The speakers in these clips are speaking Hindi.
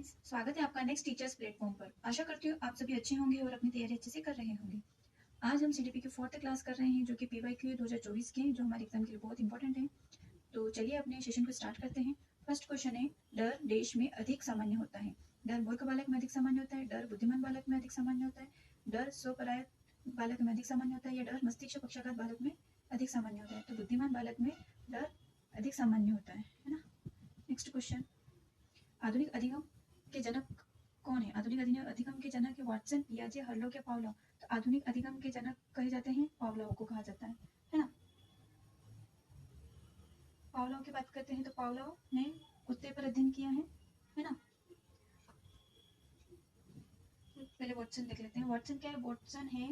फ्रेंड्स, स्वागत है आपका नेक्स्ट टीचर्स प्लेटफॉर्म पर। आशा करती हूँ आप सभी अच्छे होंगे और अपनी तैयारी अच्छे से कर रहे होंगे। आज हम सीडीपी की 4th क्लास कर रहे हैं, जो कि पीवाईक्यू 2024 के हैं, जो हमारे एग्जाम के लिए बहुत इंपॉर्टेंट है। तो चलिए अपने सेशन को स्टार्ट करते हैं। फर्स्ट क्वेश्चन है, डर देश में अधिक सामान्य होता है। डर मूर्ख बालक में अधिक सामान्य होता है, डर बुद्धिमान बालक में अधिक सामान्य होता है, डर स्वपरायत बालक में अधिक सामान्य होता है, या डर मस्तिष्क पक्षाघात बालक में अधिक सामान्य होता है। तो बुद्धिमान बालक में डर अधिक सामान्य होता है ना। नेक्स्ट क्वेश्चन, आधुनिक अधिगम के जनक कौन है? आधुनिक अधिगम के जनक है वाटसन, पियाजे, हर्लोग या पावलोव। तो आधुनिक अधिगम के जनक कहे जाते हैं पावलोव को कहा जाता है ना। पावलोव की बात करते हैं तो पावलोव ने कुत्ते पर अध्ययन किया है ना। पहले वाटसन देख लेते हैं। वाटसन क्या है? वाटसन है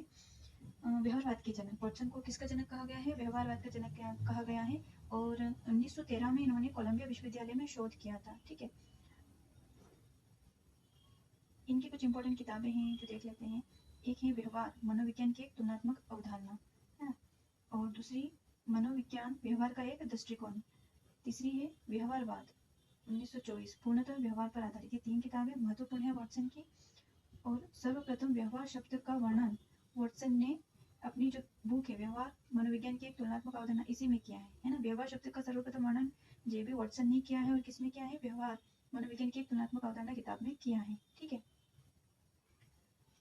व्यवहारवाद के जनक। वाटसन को किसका जनक कहा गया है? व्यवहारवाद का जनक कहा गया है। और 1913 में इन्होंने कोलंबिया विश्वविद्यालय में शोध किया था। ठीक है, इनकी कुछ इंपॉर्टेंट किताबें हैं जो देख लेते हैं। एक है व्यवहार, मनोविज्ञान की एक तुलनात्मक अवधारणा, है ना। और दूसरी मनोविज्ञान, व्यवहार का एक दृष्टिकोण। तीसरी है व्यवहारवाद 1924, पूर्णतः व्यवहार पर आधारित। ये 3 किताबें महत्वपूर्ण है वाटसन की। और सर्वप्रथम व्यवहार शब्द का वर्णन वाटसन ने अपनी जो बुक है व्यवहार मनोविज्ञान की एक तुलनात्मक अवधारणा, इसी में किया है ना। व्यवहार शब्द का सर्वप्रथम वर्णन जेबी वाटसन ने किया है। और किसमें किया है? व्यवहार मनोविज्ञान की एक तुलनात्मक अवधारणा किताब में किया है। ठीक है,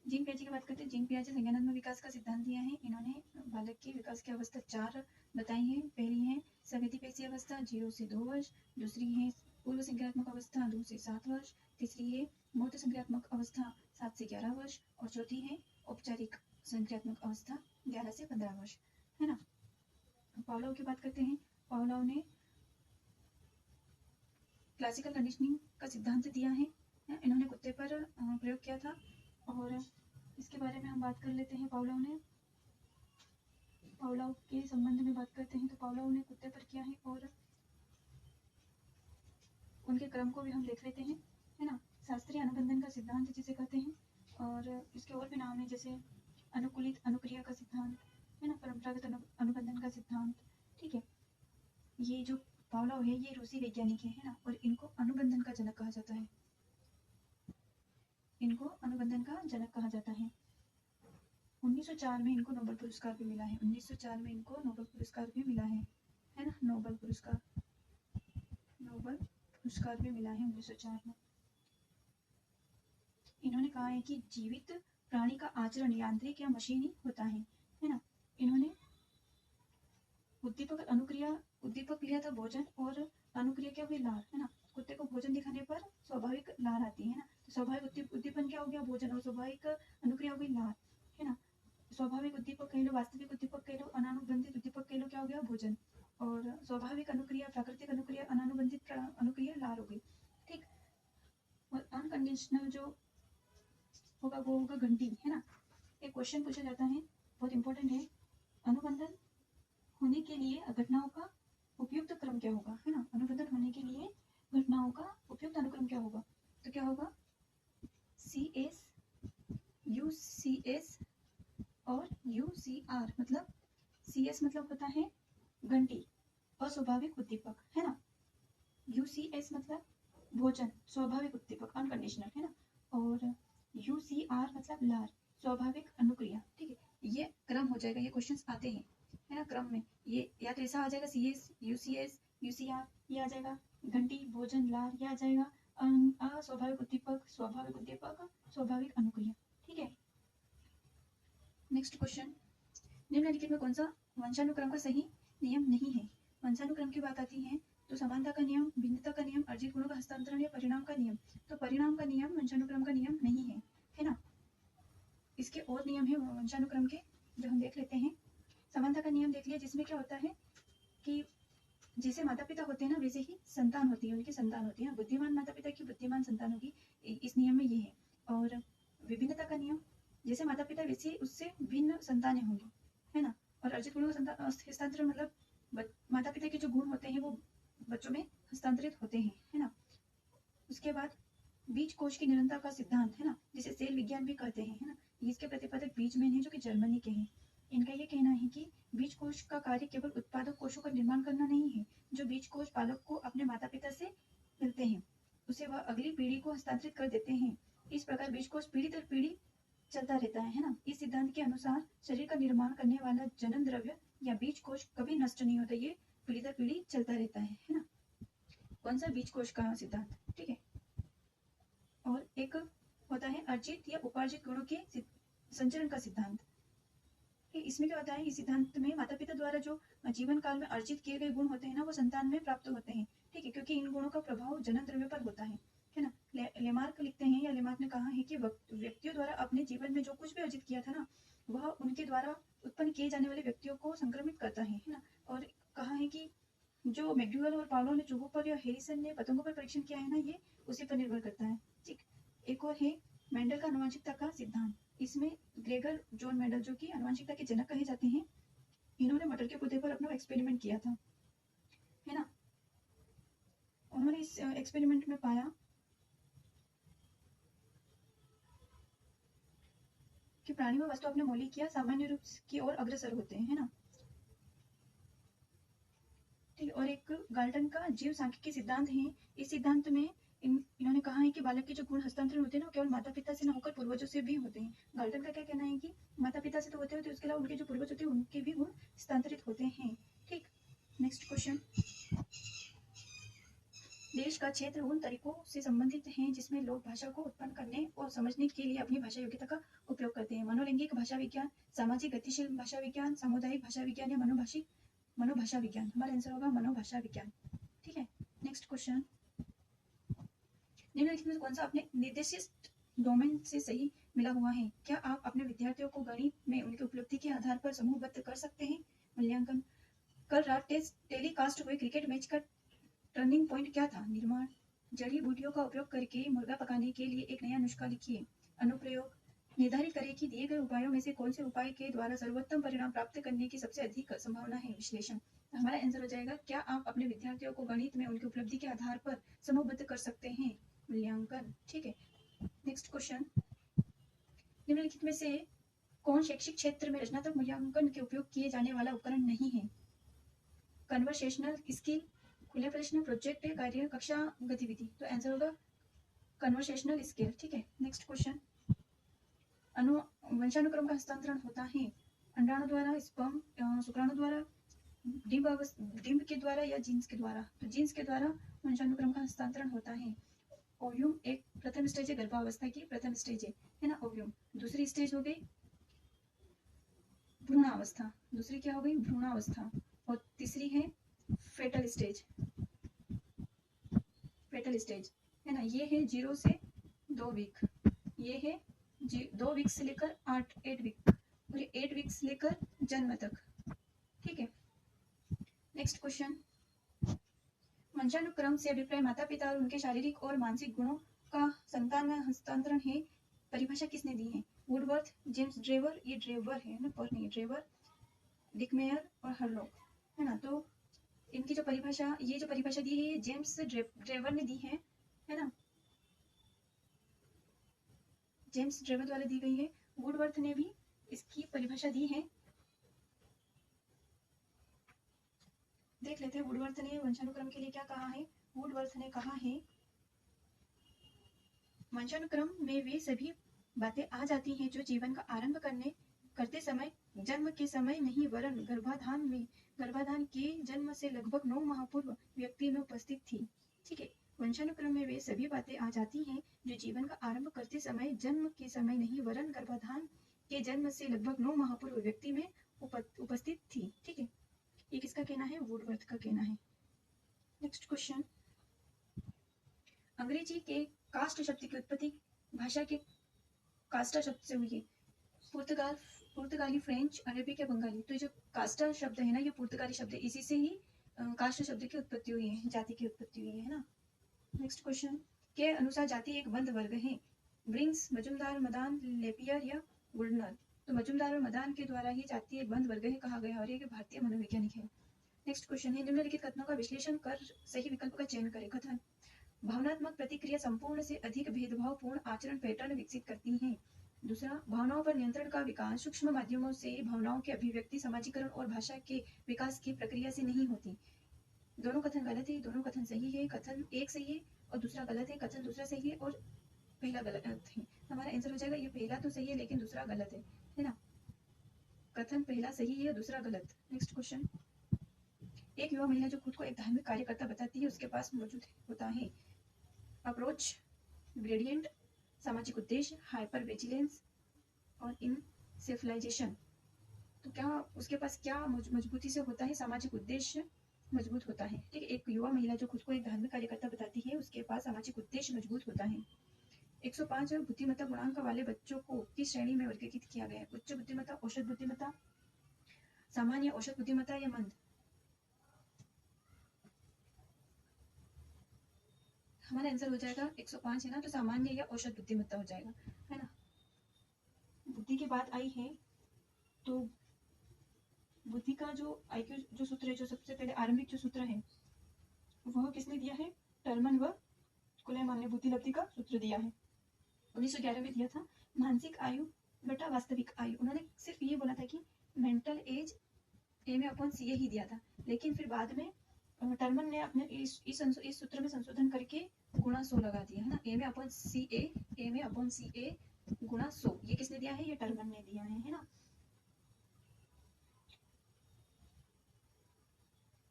जीन पियाजे की बात करते हैं। जीन पियाजे संज्ञानात्मक विकास का सिद्धांत दिया है। इन्होंने बालक की विकास की अवस्था 4 बताई है। पहली है संवेदीपेशीय अवस्था 0 से 2 वर्ष, दूसरी है पूर्व संज्ञानात्मक अवस्था 2 से 7 वर्ष, तीसरी है मूर्त संज्ञानात्मक अवस्था 7 से 11 वर्ष, और चौथी है औपचारिक संज्ञानात्मक अवस्था 11 से 15 वर्ष, है ना। पावलोव की बात करते हैं। पावलोव ने क्लासिकल कंडीशनिंग का सिद्धांत दिया है। इन्होंने कुत्ते पर प्रयोग किया था। और इसके बारे में हम बात कर लेते हैं। पावलोव के संबंध में बात करते हैं तो पावलोव ने कुत्ते पर किया है। और उनके क्रम को भी हम देख लेते हैं, है ना। शास्त्रीय अनुबंधन का सिद्धांत जिसे कहते हैं। और इसके और भी नाम है, जैसे अनुकूलित अनुक्रिया का सिद्धांत, है ना, परंपरागत अनुबंधन का सिद्धांत। ठीक है, ये जो पावलोव है ये रूसी वैज्ञानिक है ना। और इनको अनुबंधन का जनक कहा जाता है। इनको अनुबंधन का जनक कहा जाता है। 1904 में इनको नोबेल पुरस्कार भी मिला है। 1904 में इनको नोबेल पुरस्कार भी मिला है ना। नोबेल पुरस्कार भी मिला है 1904 में। इन्होंने कहा है कि जीवित प्राणी का आचरण यांत्रिक या मशीनी होता है ना। इन्होंने उद्दीपक लिया था भोजन, और अनुक्रिया क्या हुई? लार, है ना। कुत्ते को भोजन दिखाने पर स्वाभाविक लार आती है ना। तो स्वाभाविक उद्दीपन क्या हो गया? भोजन। और स्वाभाविक अनुक्रिया हो गई लार, है ना। स्वाभाविक उद्दीपक कह लो, वास्तविक उद्दीपक कह लो, अनानुबंधित उद्दीपक कह लो, क्या हो गया? भोजन। और स्वाभाविक अनुक्रिया, प्राकृतिक अनुक्रिया, अनानुबंधित अनुक्रिया लार हो गई। ठीक, और अनकंडीशनल जो होगा वो होगा घंटी, है ना। एक क्वेश्चन पूछा जाता है, बहुत इंपॉर्टेंट है। अनुबंधन होने के लिए घटनाओं का उपयुक्त क्रम क्या होगा, है ना। अनुबंधन होने के लिए घटनाओं का उपयुक्त अनुक्रम क्या होगा? तो क्या होगा? CS, UCS और UCR। मतलब CS मतलब होता है घंटी, अस्वाभाविक उद्दीपक, है ना। UCS मतलब भोजन, स्वाभाविक उद्दीपक, अनकंडीशनल, है ना। और UCR मतलब लार, स्वाभाविक अनुक्रिया। ठीक है, ये क्रम हो जाएगा। ये क्वेश्चंस आते हैं, है ना, क्रम में। ये या तो ऐसा आ जाएगा CS, UCS, UCR, ये आ जाएगा घंटी, भोजन, लार, ये आ जाएगा अस्वाभाविक उद्दीपक, स्वाभाविक उद्दीपक, स्वाभाविक अनुक्रिया। ठीक है, नेक्स्ट क्वेश्चन, निम्नलिखित में कौन सा वंशानुक्रम का सही नियम नहीं है? वंशानुक्रम की बात आती है तो समानता का नियम, भिन्नता का नियम, अर्जित गुणों का हस्तांतरण या परिणाम का नियम। तो परिणाम का नियम वंशानुक्रम का नियम नहीं है ना। इसके और नियम है वंशानुक्रम के, जो हम देख लेते हैं। समानता का नियम देख लिया, जिसमें क्या होता है कि जैसे माता पिता होते हैं ना, वैसे ही संतान होती है, उनकी संतान होती है। बुद्धिमान माता पिता की बुद्धिमान संतान होगी, इस नियम में ये है। और विभिन्नता का नियम, जैसे माता पिता वैसे उससे भिन्न संतानें होंगी, है ना। और अर्जित गुणों का हस्तांतरण मतलब माता पिता के जो गुण होते हैं वो बच्चों में हस्तांतरित होते हैं, है ना। उसके बाद बीज कोश की निरंतर का सिद्धांत, है ना, जिसे सेल विज्ञान भी कहते हैं, है ना। इसके प्रतिपादक बीजमैन है, जो कि जर्मनी के हैं। इनका ये कहना है कि बीज कोश का कार्य केवल उत्पादक कोशों का निर्माण करना नहीं है। जो बीज कोश बालक को अपने माता पिता से मिलते हैं, उसे वह अगली पीढ़ी को हस्तांतरित कर देते हैं। इस प्रकार बीजकोश पीढ़ी दर पीढ़ी चलता रहता है ना। इस सिद्धांत के अनुसार शरीर का निर्माण करने वाला जन्म द्रव्य या बीज कोश कभी नष्ट नहीं होता, ये पीढ़ी दर पीढ़ी चलता रहता है ना। कौन सा? बीज कोश का सिद्धांत, ठीक है। और एक होता है अर्जित या उपार्जित गुणों के संचरण का सिद्धांत। इसमें क्या होता है, इस सिद्धांत में माता पिता द्वारा जो जीवन काल में अर्जित किए गए गुण होते हैं ना, वो संतान में प्राप्त होते हैं, ठीक है, क्योंकि इन गुणों का प्रभाव जन्म द्रव्य पर होता है ना। लेमार्क लिखते हैं, या लेमार्क ने कहा है कि व्यक्तियों द्वारा अपने जीवन में जो कुछ भी अर्जित किया था ना, वह उनके द्वारा उत्पन्न किए जाने वाले व्यक्तियों को संक्रमित करता है ना। और कहा है कि जो मैक्डुअल और पावलो ने चूहों पर या हेरिसन ने पतंगों पर परीक्षण किया है ना, ये उसी पर निर्भर करता है, ठीक। एक और है मेंडल का आनुवंशिकता का सिद्धांत। इसमें ग्रेगर जॉन मेंडल, जो कि आनुवंशिकता के जनक कहे जाते हैं, इन्होंने मटर के पौधे पर अपना एक्सपेरिमेंट किया था, है ना। उन्होंने इस एक्सपेरिमेंट में पाया कि प्राणी व वस्तु अपने मौलिक या सामान्य रूप की ओर अग्रसर होते हैं, है ना। ठीक। और एक गाल्टन का जीव सांख्यिकी सिद्धांत है। इस सिद्धांत में इन्होंने कहा है कि बालक के जो गुण हस्तांतरण होते हैं ना, केवल माता पिता से न होकर पूर्वजों से भी होते हैं। गाल्टन का क्या कहना है कि माता पिता से तो होते होते उसके अलावा उनके जो पूर्वज होते हैं उनके भी गुण हस्तांतरित होते हैं, ठीक। Next question. देश का क्षेत्र उन तरीकों से संबंधित है जिसमें लोग भाषा को उत्पन्न करने और समझने के लिए अपनी भाषा योग्यता का उपयोग करते हैं। मनोलैंगिक भाषा विज्ञान, सामाजिक गतिशील भाषा विज्ञान, सामुदायिक भाषा विज्ञान या मनोभाषा विज्ञान। हमारा आंसर होगा मनोभाषा विज्ञान, ठीक है। Next question. निम्नलिखित में कौन सा अपने निर्देशित डोमेन से सही मिला हुआ है? क्या आप अपने विद्यार्थियों को गणित में उनकी उपलब्धि के आधार पर समूहबद्ध कर सकते हैं? मूल्यांकन। कल रात टेलीकास्ट हुए क्रिकेट मैच का टर्निंग पॉइंट क्या था? निर्माण। जड़ी बूटियों का उपयोग करके मुर्गा पकाने के लिए एक नया नुस्खा लिखिए। अनुप्रयोग। निर्धारित करें कि दिए गए उपायों में से कौन से उपाय के द्वारा सर्वोत्तम परिणाम प्राप्त करने की सबसे अधिक संभावना है? विश्लेषण। हमारा आंसर हो जाएगा, क्या आप अपने विद्यार्थियों को गणित में उनकी उपलब्धि के आधार पर समूहबद्ध कर सकते हैं? मूल्यांकन, ठीक है। Next question. निम्नलिखित में से कौन शैक्षिक क्षेत्र में रचनात्मक मूल्यांकन के उपयोग किए जाने वाला उपकरण नहीं है? कन्वर्सेशनल स्किल, खुले प्रश्न, प्रोजेक्ट, कार्य, कक्षा गतिविधि। तो आंसर होगा कन्वर्सेशनल स्किल, ठीक है। Next question. वंशानुक्रम का हस्तांतरण होता है अंडाणु द्वारा, स्पर्म शुक्राणु द्वारा, डिंब के द्वारा या जीन्स के द्वारा? तो जीन्स के द्वारा वंशानुक्रम का हस्तांतरण होता है। ओव्यूम एक प्रथम स्टेज है, गर्भावस्था की प्रथम स्टेज है ना ओव्यूम। दूसरी स्टेज हो गई भ्रूणावस्था, दूसरी क्या हो गई? भ्रूणावस्था। और तीसरी है फेटल स्टेज, फेटल स्टेज, है ना। ये है 0 से 2 वीक, ये है 2 वीक से लेकर 8 वीक, और ये 8 वीक से लेकर जन्म तक, ठीक है। Next question. वंशानुक्रम से अभिप्राय माता पिता और उनके शारीरिक और मानसिक गुणों का संतान में हस्तांतरण है। परिभाषा किसने दी है? वुडवर्थ, जेम्स ड्रेवर, ये ड्रेवर है ना, पर नहीं, ड्रेवर, डिकमेयर और हरलॉक, है ना। तो इनकी जो परिभाषा, ये जो परिभाषा दी है ये जेम्स ड्रेवर ने दी है ना, जेम्स ड्रेवर द्वारा दी गई है। वुडवर्थ ने भी इसकी परिभाषा दी है। देख लेते हैं वुडवर्थ ने वंशानुक्रम के लिए क्या कहा है। वुडवर्थ ने कहा है, वंशानुक्रम में वे सभी बातें आ जाती हैं जो जीवन का आरंभ करते समय, जन्म के समय नहीं वरन गर्भाधान के जन्म से लगभग 9 माह पूर्व व्यक्ति में उपस्थित थी, ठीक है। वंशानुक्रम में वे सभी बातें आ जाती हैं जो जीवन का आरंभ करते समय, जन्म के समय नहीं वरन गर्भाधान के जन्म से लगभग 9 माह पूर्व व्यक्ति में उपस्थित थी, ठीक है। ये किसका कहना है? वुडवर्थ का कहना है। Next question. अंग्रेजी के कास्ट शब्द की उत्पत्ति भाषा के कास्टा शब्द से हुई है। पुर्तगाली, फ्रेंच, अरबिक या बंगाली। तो ये जो कास्टा शब्द है ना, ये पुर्तगाली शब्द है, इसी से ही कास्ट शब्द की उत्पत्ति हुई है, जाति की उत्पत्ति हुई है ना। Next question. के अनुसार जाति एक बंद वर्ग है? ब्रिंग्स, मजुमदार, मदान, लेपियर या वुडनर। तो मजुमदार और मदान के द्वारा ही जाति एक बंद वर्ग है कहा गया, और ये भारतीय मनोवैज्ञानिक है। नेक्स्ट क्वेश्चन है, निम्नलिखित कथनों का विश्लेषण कर सही विकल्प का चयन करें। कथन। भावनात्मक प्रतिक्रिया संपूर्ण से अधिक भेदभावपूर्ण आचरण पैटर्न विकसित करती है। दूसरा, भावनाओं पर नियंत्रण का विकास सूक्ष्म माध्यमों से भावनाओं के अभिव्यक्ति, समाजीकरण और भाषा के विकास की प्रक्रिया से नहीं होती। दोनों कथन गलत है, दोनों कथन सही है। कथन एक सही है और दूसरा गलत है, कथन दूसरा सही है और पहला गलत है। हमारा आंसर हो जाएगा ये पहला तो सही है लेकिन दूसरा गलत है ना। कथन पहला सही है, दूसरा गलत। नेक्स्ट क्वेश्चन, एक युवा महिला जो खुद को एक धार्मिक कार्यकर्ता बताती है उसके पास मौजूद होता है अप्रोच, ग्रेडियंट, सामाजिक उद्देश्य, हाइपर विजिलेंस और इनसेफलाइजेशन। तो क्या उसके पास क्या मजबूती से होता है? सामाजिक उद्देश्य मजबूत होता है। ठीक है, एक युवा महिला जो खुद को एक धार्मिक कार्यकर्ता बताती है उसके पास सामाजिक उद्देश्य मजबूत होता है। 105 बुद्धिमत्ता गुणांक वाले बच्चों को किस श्रेणी में वर्गीकृत किया गया है? उच्च बुद्धिमत्ता, औसत बुद्धिमत्ता, सामान्य, औसत बुद्धिमत्ता या मंद? हमारा आंसर हो जाएगा 105 है ना, तो सामान्य या औसत बुद्धिमत्ता हो जाएगा, है ना। बुद्धि की बात आई है तो बुद्धि का जो आईक्यू जो सूत्र है, जो सबसे पहले आरंभिक जो सूत्र है वह किसने दिया है? टर्मन व कुलेमान ने बुद्धि लब्धि का सूत्र दिया है, 1911 में दिया था। मानसिक आयु बटा वास्तविक आयु, उन्होंने सिर्फ ये बोला था कि मेंटल एज MA/CA ही दिया था, लेकिन फिर बाद में टर्मन ने अपने इस सूत्र में संशोधन करके गुणा 100 लगा दिया, है ना। MA/CA गुणा 100, ये किसने दिया है? ये टर्मन ने दिया है ना।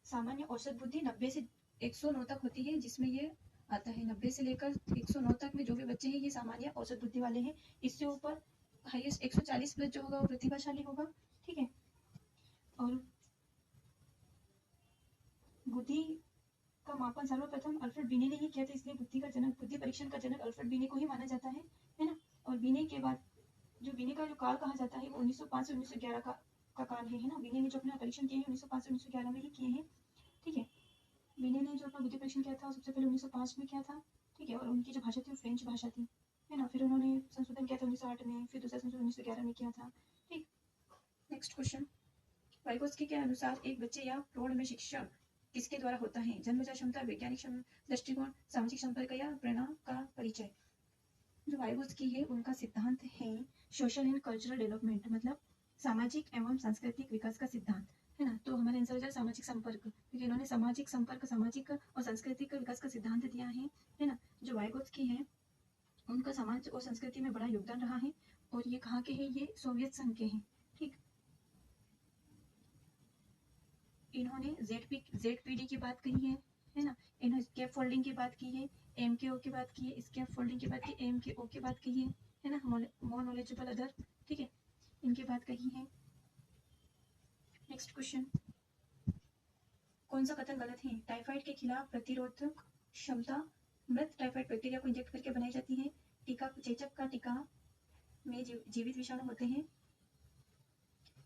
सामान्य औसत बुद्धि 90 से 109 तक होती है, जिसमें ये आता है 90 से लेकर 109 तक में जो भी बच्चे हैं ये सामान्य औसत बुद्धि वाले हैं। इससे ऊपर हाईएस्ट 140 प्लस जो होगा वो प्रतिभाशाली होगा, ठीक है। और बुद्धि का मापन सर्वप्रथम अल्फ्रेड बीने ने ही किया था, इसलिए बुद्धि का जनक, बुद्धि परीक्षण का जनक अल्फ्रेड बीने को ही माना जाता है ना। और बीने के बाद जो बीने का जो काल कहा जाता है वो 1905 से 1911 का काल है ना। बीने ने जो अपना परीक्षण किए हैं 1905 से 1911 में ही किए हैं, ठीक है। बीने ने जो अपना बुद्धि परीक्षण किया था सबसे पहले 1905 में किया था, ठीक है। और उनकी जो भाषा थी वो फ्रेंच भाषा थी, है ना। फिर उन्होंने संशोधन किया था 1908 में, फिर दूसरा संशोधन 1911 में किया था, ठीक। नेक्स्ट क्वेश्चन, वाइगोत्स्की के अनुसार एक बच्चे या प्रौढ़ में शिक्षण किसके द्वारा होता है? जन्मजात क्षमता, वैज्ञानिक दृष्टिकोण, सामाजिक संपर्क या प्रेरणा का परिचय? जो वाइगोत्स्की है उनका सिद्धांत है सोशल एंड कल्चरल डेवलपमेंट, मतलब सामाजिक एवं सांस्कृतिक विकास का सिद्धांत, है ना। तो हमारा आंसर हो जाए सामाजिक संपर्क, क्योंकि इन्होंने सामाजिक संपर्क, सामाजिक और सांस्कृतिक विकास का सिद्धांत दिया है ना। जो वाइगोत्स्की है उनका समाज और संस्कृति में बड़ा योगदान रहा है, और ये कहाँ के हैं? ये सोवियत संघ के हैं, ठीक। इन्होंने ZPD की बात कही है ना। इन्होंने स्कैप फोल्डिंग की बात की है, MKO की बात की है, स्कैप फोल्डिंग की बात की, MKO की बात कही है ना, मोर नॉलेजेबल अदर, ठीक है, इनकी बात कही है। नेक्स्ट क्वेश्चन, कौन सा कथन गलत है? टाइफाइड के खिलाफ प्रतिरोधक क्षमता मृत टाइफाइड बैक्टीरिया को इंजेक्ट करके बनाई जाती है। टीका, चेचक का टीका में जीवित विषाणु होते हैं।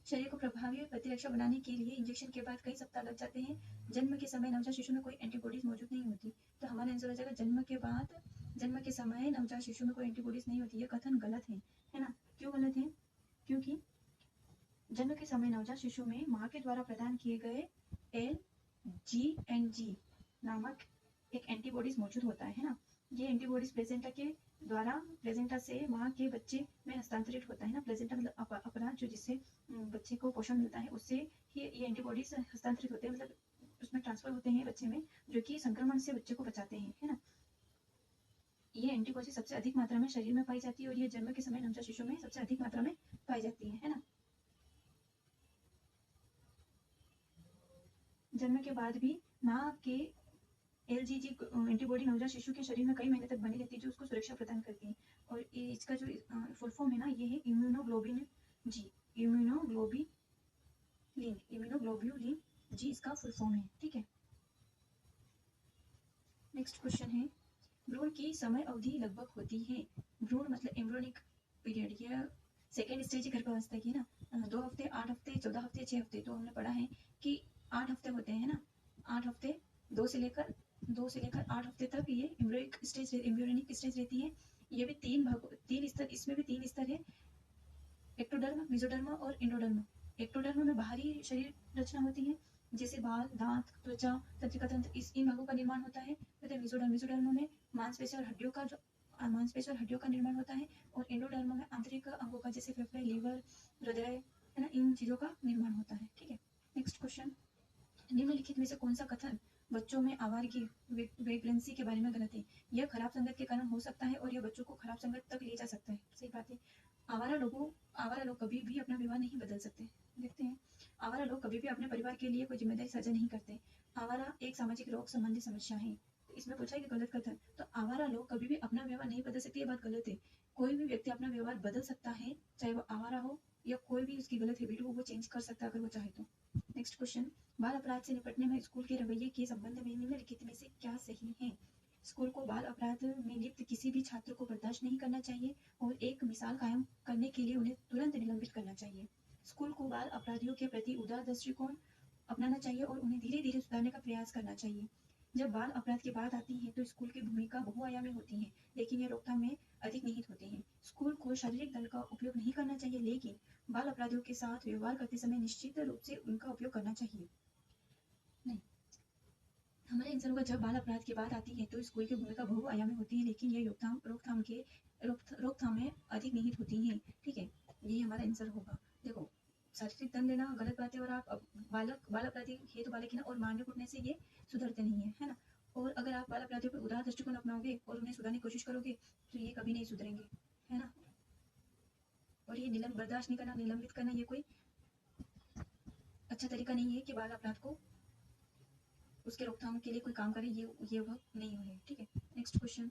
शरीर को प्रभावी प्रतिरक्षा बनाने के लिए इंजेक्शन के बाद कई सप्ताह लग जाते हैं। जन्म के समय नवजात शिशु में कोई एंटीबॉडीज मौजूद नहीं होती। तो हमारा आंसर हो जाएगा जन्म के बाद, जन्म के समय नवजात शिशु में कोई एंटीबॉडीज नहीं होती। यह कथन गलत है ना। क्यों गलत है? क्योंकि जन्म के समय नवजात शिशु में माँ के द्वारा प्रदान किए गए LGNG नामक एक एंटीबॉडीज मौजूद होता है ना। ये एंटीबॉडीज प्लेसेंटा के द्वारा, प्लेसेंटा से माँ के बच्चे में हस्तांतरित होता है ना। प्लेसेंटा मतलब अपराध जो जिससे बच्चे को पोषण मिलता है, उससे ही ये एंटीबॉडीज हस्तांतरित होते हैं, मतलब उसमें ट्रांसफर होते हैं बच्चे में, जो कि संक्रमण से बच्चे को बचाते हैं, है ना। ये एंटीबॉडी सबसे अधिक मात्रा में शरीर में पाई जाती है, और ये जन्म के समय नवजात शिशु में सबसे अधिक मात्रा में पाई जाती है ना। जन्म के बाद भी माँ के LGG एंटीबॉडी नवजात शिशु के शरीर में कई महीने तक बनी रहती है, जो उसको सुरक्षा प्रदान करती है। और इसका जो फुल फॉर्म है ना, ये है इम्यूनोग्लोबिन जी, इम्यूनोग्लोब्यूलिन जी इसका फुल फॉर्म है, ठीक है। नेक्स्ट क्वेश्चन है, भ्रूण की समय अवधि लगभग होती है। भ्रूण मतलब एम्ब्रियोनिक पीरियड, यह सेकेंड स्टेज है गर्भावस्था की ना। 2 हफ्ते, 8 हफ्ते, 14 हफ्ते, 6 हफ्ते। तो हमने पढ़ा है कि 8 हफ्ते होते हैं ना। 8 हफ्ते, 2 से लेकर 8 हफ्ते तक ये एम्ब्रियोनिक स्टेज रहती है। ये भी 3 स्तर, इसमें भी 3 स्तर है, एक्टोडर्म, मेसोडर्म और एंडोडर्म। एक्टोडर्म में बाहरी शरीर रचना होती है, जैसे बाल, दांत, त्वचा, तंत्रिका तंत्र, इन भागों का निर्माण होता है। मेसोडर्म में मांसपेशी और हड्डियों का निर्माण होता है। और एंडोडर्म में आंतरिक अंगों का, जैसे फेफड़े, लीवर, हृदय, है ना, इन चीजों का निर्माण होता है, ठीक है। नेक्स्ट क्वेश्चन, निम्नलिखित में से कौन सा कथन बच्चों में आवारगी वेगलेंसी के बारे में गलत है। यह खराब संगत के कारण हो सकता है और यह बच्चों को खराब संगत तक ले जा सकता है। सही बात है। आवारा लोग कभी भी अपना व्यवहार नहीं बदल सकते। देखते हैं, आवारा लोग कभी भी अपने परिवार के लिए कोई जिम्मेदारी साझा नहीं करते। आवारा एक सामाजिक रोग संबंधी समस्या है। इसमें पूछा है कि गलत कथन, तो आवारा लोग कभी भी अपना व्यवहार नहीं बदल सकते, ये बात गलत है। कोई भी व्यक्ति अपना व्यवहार बदल सकता है, चाहे वो आवारा हो या कोई भी उसकी गलत हैबिट हो, वो चेंज कर सकता है अगर वो चाहे तो। नेक्स्ट क्वेश्चन, बाल अपराध से निपटने में स्कूल के रवैये के संबंध में निम्नलिखित में से क्या सही है? स्कूल को बाल अपराध में लिप्त किसी भी छात्र को बर्दाश्त नहीं करना चाहिए और एक मिसाल कायम करने के लिए उन्हें तुरंत निलंबित करना चाहिए। स्कूल को बाल अपराधियों के प्रति उदार दृष्टिकोण अपनाना चाहिए और उन्हें धीरे धीरे सुधारने का प्रयास करना चाहिए। जब बाल अपराध की बात आती है तो स्कूल की भूमिका बहुआयामी होती है, लेकिन यह रोकथाम में अधिक निहित होती है। स्कूल को शारीरिक दंड का उपयोग नहीं करना चाहिए, लेकिन बाल अपराधियों के साथ व्यवहार करते समय निश्चित रूप से उनका उपयोग करना चाहिए। नहीं, हमारा आंसर होगा जब बाल अपराध की बात आती है तो स्कूल की भूमिका बहुआयामी होती है, लेकिन यह रोकथाम में अधिक निहित होती है। ठीक है, यही हमारा आंसर होगा। देखो, शारीरिक दंड लेना गलत बात है और आप बाल अपराधी है तो बालक है ना, और मारने कूटने से ये सुधरते नहीं है, है ना। और अगर आप बाल अपराधियों पर उदार दृष्टिकोण अपनाओगे और उन्हें सुधारने की कोशिश करोगे तो ये कभी नहीं सुधरेंगे, है ना। और ये बर्दाश्त नहीं करना, निलंबित करना, ये कोई अच्छा तरीका नहीं है कि बाल अपराध को उसके रोकथाम के लिए कोई काम करे, ये वह नहीं है। ठीक है, नेक्स्ट क्वेश्चन,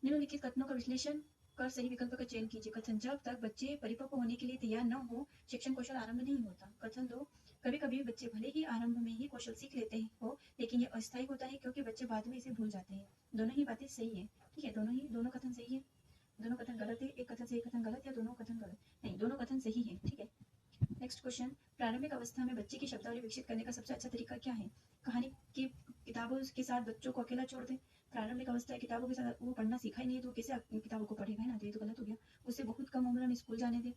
निम्नलिखित कथनों का विश्लेषण कर सही विकल्प का चयन कीजिए। कथन, जब तक बच्चे परिपक्व होने के लिए तैयार न हो शिक्षण कौशल आरंभ नहीं होता। कथन 2, कभी कभी बच्चे भले ही आरंभ में ही कौशल सीख लेते हो, लेकिन यह अस्थायी होता है क्योंकि बच्चे बाद में इसे भूल जाते हैं। दोनों ही बातें सही है। ठीक है, दोनों कथन सही है, दोनों कथन गलत है, एक कथन सही कथन गलत, या दोनों कथन गलत? नहीं, दोनों कथन सही है। ठीक है, नेक्स्ट क्वेश्चन, प्रारंभिक अवस्था में बच्चे की शब्दावली विकसित करने का सबसे अच्छा तरीका क्या है? कहानी की किताबों के साथ बच्चों को अकेला छोड़ दें। प्रारंभिक अवस्था है, किताबों के साथ वो पढ़ना सीखा ही नहीं है तो कैसे किताबों को पढ़ेगा, है ना, तो ये तो गलत हो गया। उसे बहुत कम उम्र में स्कूल जाने दे,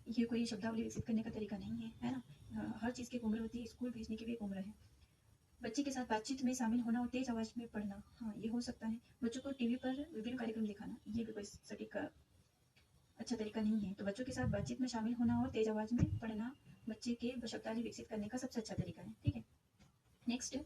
ये कोई शब्दावली विकसित करने का तरीका नहीं है ना। हर चीज़ की एक उम्र होती है, स्कूल भेजने की भी एक उम्र है। बच्चे के साथ बातचीत में शामिल होना और तेज आवाज में पढ़ना, हाँ ये हो सकता है। बच्चों को टीवी पर विभिन्न कार्यक्रम दिखाना, ये भी कोई सटीक अच्छा तरीका नहीं है। तो बच्चों के साथ बातचीत में शामिल होना और तेज आवाज में पढ़ना बच्चे के शब्दावली विकसित करने का सबसे अच्छा तरीका है। ठीक है, नेक्स्ट,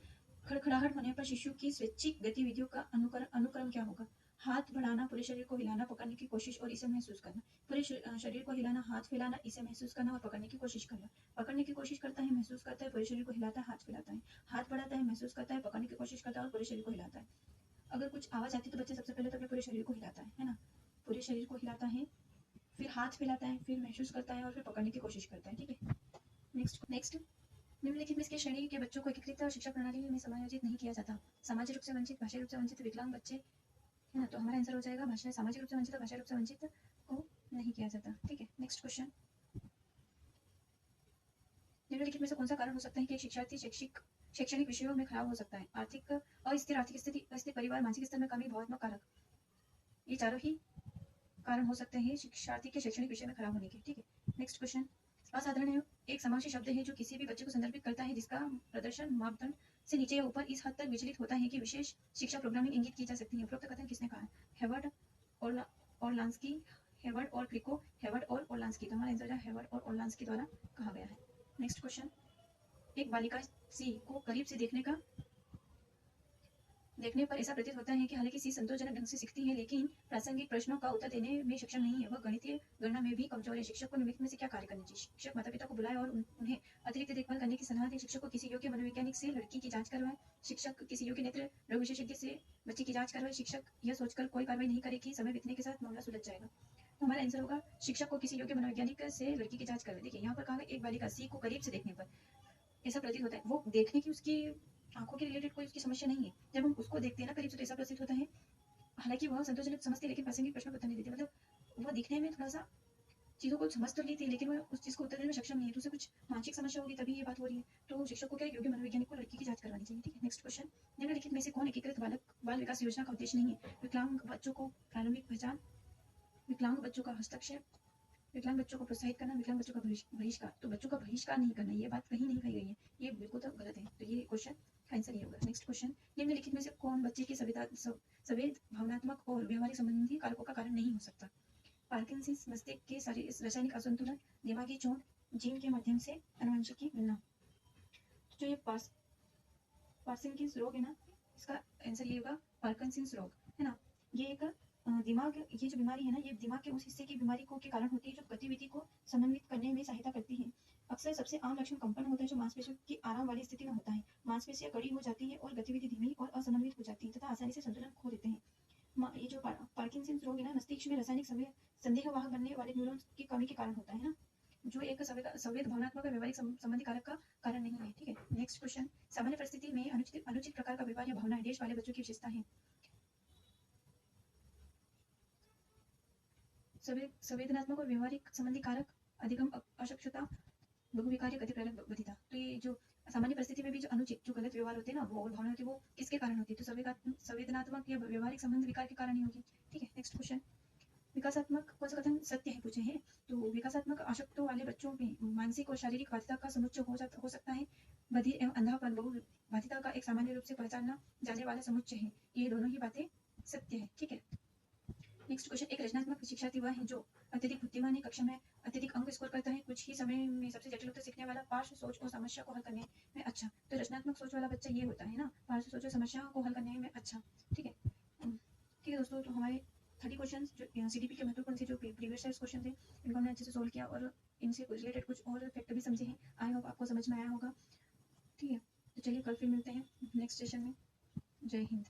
खड़खड़ाहट होने पर शिशु की स्वैच्छिक गतिविधियों का अनुक्रम क्या होगा? हाथ बढ़ाना, पूरे शरीर को हिलाना, पकड़ने की कोशिश और इसे महसूस करना। पूरे शरीर को हिलाना, हाथ फैलाना, इसे महसूस करना और पकड़ने की कोशिश करना। पकड़ने की कोशिश करता है, महसूस करता है, पूरे शरीर को हिलाता है, हाथ फैलाता है। हाथ बढ़ाता है, महसूस करता है, पकड़ने की कोशिश करता है और पूरे शरीर को हिलाता है। अगर कुछ आवाज आती है तो बच्चा सबसे पहले तो अपने पूरे शरीर को हिलाता है ना। पूरे शरीर को हिलाता है, फिर हाथ फैलाता है, फिर महसूस करता है और फिर पकड़ने की कोशिश करता है। ठीक है, नेक्स्ट, निम्नलिखित में इसके श्रेणी के बच्चों को एकीकृत शिक्षा प्रणाली में समायोजित नहीं किया जाता। सामाजिक रूप से वंचित, भाषाई रूप से वंचित, विकलांग बच्चे, है ना, तो हमारा आंसर हो जाएगा भाषा, सामाजिक रूप से वंचित, भाषाई रूप से वंचित को नहीं किया जाता। ठीक है, नेक्स्ट क्वेश्चन, निम्नलिखित में से कौन सा कारण हो सकता है कि एक शिक्षार्थी शैक्षणिक विषयों में खराब हो सकता है? अस्थिर आर्थिक स्थिति, अस्थिर परिवार, मानसिक स्तर में कमी, भावनात्मक कारक, ये चारों ही कारण हो सकते हैं शिक्षार्थी के शैक्षणिक विषय में खराब होने के। ठीक है, नेक्स्ट क्वेश्चन, असाधारण है एक समावेशी शब्द है जो किसी भी बच्चे को संदर्भित करता है जिसका प्रदर्शन मापदंड से नीचे या ऊपर इस हद तक विचलित होता है कि विशेष शिक्षा प्रोग्रामिंग इंगित की जा सकती है। उपरोक्त कथन किसने कहा? हेवर्ड ओरलांस्की, हेवर्ड और क्रिको, हेवर्ड और ओरलांस्की, तो हमारा आंसर है हेवर्ड और ओरलांस्की द्वारा कहा गया है। नेक्स्ट क्वेश्चन, एक बालिका सी को करीब से देखने पर ऐसा प्रतीत होता है कि हालांकि सी संतोषजनक ढंग से सीखती है, लेकिन प्रासंगिक प्रश्नों का उत्तर देने में सक्षम नहीं है। वह गणितीय गणना में भी कमजोर है। शिक्षक को निम्नलिखित में से क्या कार्य करना चाहिए? शिक्षक माता पिता को बुलाए और उन्हें अतिरिक्त देखभाल करने की सलाह दे। शिक्षक को किसी योग्य मनोवैज्ञानिक से लड़की की जांच करवाए। शिक्षक किसी योग्य नेत्र रोग विशेषज्ञ से बच्चे की जांच करवाए। शिक्षक यह सोचकर कोई कार्रवाई नहीं करे कि समय बीतने के साथ मामला सुलझ जाएगा। तो हमारा आंसर होगा शिक्षक को किसी योग्य मनोवैज्ञानिक से लड़की की जांच करवाए। देखिए यहाँ पर कहा एक बालिका सी को करीब से देखने पर ऐसा प्रतीत होता है, वो देखने की उसकी आंखों के रिलेटेड कोई उसकी समस्या नहीं है। जब हम उसको देखते हैं ना करीब से तो ऐसा प्रतीत होता है, हालांकि वह संतोषजनक समझती है लेकिन प्रासंगिक प्रश्न को उत्तर नहीं देती। मतलब वह दिखने में थोड़ा सा चीजों को समझ तो लेती है लेकिन वह उस चीज को उत्तर देने में सक्षम नहीं है, तो उसे कुछ मानसिक समस्या होगी तभी ये बात हो रही है। तो शिक्षक को क्या योग्य मनोवैज्ञानिक को लड़की की जांच करवानी चाहिए। ठीक है, नेक्स्ट क्वेश्चन, निम्नलिखित में से कौन एकीकृत बाल विकास योजना का उद्देश्य नहीं है? विकलांग बच्चों को प्रारंभिक पहचान, विकलांग बच्चों का हस्तक्षेप, विकलांग बच्चों को प्रोत्साहित करना, विकलांग बच्चों का बहिष्कार। तो बच्चों का बहिष्कार नहीं करना, ये बात कहीं नहीं कही गई है, ये बिल्कुल तो गलत है। तो ये क्वेश्चन का आंसर ये होगा। नेक्स्ट क्वेश्चन, निम्नलिखित में से कौन बच्चे की संवेद, भावनात्मक और व्यवहारिक संबंधी कारकों का कारण नहीं हो सकता? पार्किंसंस, मस्तिष्क के रासायनिक असंतुलन, दिमागी चोट, जीन के माध्यम से आनुवंशिकी मिलना। तो जो ये पार्किंसंस रोग है ना, इसका आंसर ये होगा पार्किंसंस रोग, है ना। ये एक दिमाग, ये जो बीमारी है ना, ये दिमाग के उस हिस्से की बीमारी को के कारण होती है जो गतिविधि को समन्वित करने में सहायता करती है। अक्सर सबसे आम लक्षण कंपन होता है जो मांसपेशियों की आराम वाली स्थिति में होता है। मांसपेशियां कड़ी हो जाती है और गतिविधि धीमी और असमन्वित हो जाती है तथा आसानी से संतुलन खो देते हैं। ये जो पार्किंसंस रोग है ना, मस्तिष्क में रासायनिक संदेहवाहक बनने वाले न्यूरॉन्स की कमी के कारण होता है ना, जो एक संवेद भावनात्मक और व्यवहारिक संबंधी कारक का कारण नहीं है। ठीक है, नेक्स्ट क्वेश्चन, सामान्य परिस्थिति में अनुचित प्रकार का व्यवहार या भावना देश वाले बच्चों की विशेषता है। संवेदनात्मक और व्यवहारिक संबंधी कारक, अधिगम अशक्तता, बहुविकार्य गति प्रलग बधिता। तो ये जो सामान्य परिस्थिति में भी जो अनुचित जो गलत व्यवहार होते हैं ना, वो और भावना होती है, वो किसके कारण होती है? तो संवेदनात्मक या व्यवहारिक संबंध विकार के कारण ही होगी। ठीक है, नेक्स्ट क्वेश्चन, विकासात्मक कौन सा कथन सत्य है पूछे हैं। तो विकासात्मक आवश्यकताओं वाले बच्चों में मानसिक और शारीरिक बाधिता का समुच्चय हो सकता है। बधिर एवं अंधापन बहुबाधिता का एक सामान्य रूप से पहचाना जाने वाला समुच्चय है। ये दोनों ही बातें सत्य है। ठीक है, नेक्स्ट क्वेश्चन, एक रचनात्मक शिक्षार्थी वह है जो अत्यधिक बुद्धिमान है, कक्षा में अत्यधिक अंक स्कोर करता है, कुछ ही समय में सबसे जटिल उत्तर सीखने वाला, पार्श्व सोच और समस्या को हल करने में अच्छा। तो रचनात्मक सोच वाला बच्चा ये होता है ना, पार्श्व सोच और समस्या को हल करने में अच्छा। ठीक है, ठीक है दोस्तों, तो हमारे 30 क्वेश्चन जो सीडीपी के महत्वपूर्ण से जो प्रीवियस ईयर क्वेश्चन थे, इनको हमने अच्छे से सोल्व किया और इनसे रिलेटेड कुछ और फैक्ट भी समझे हैं। आई होप आपको समझ में आया होगा। ठीक है, तो चलिए कल फिर मिलते हैं नेक्स्ट सेशन में। जय हिंद।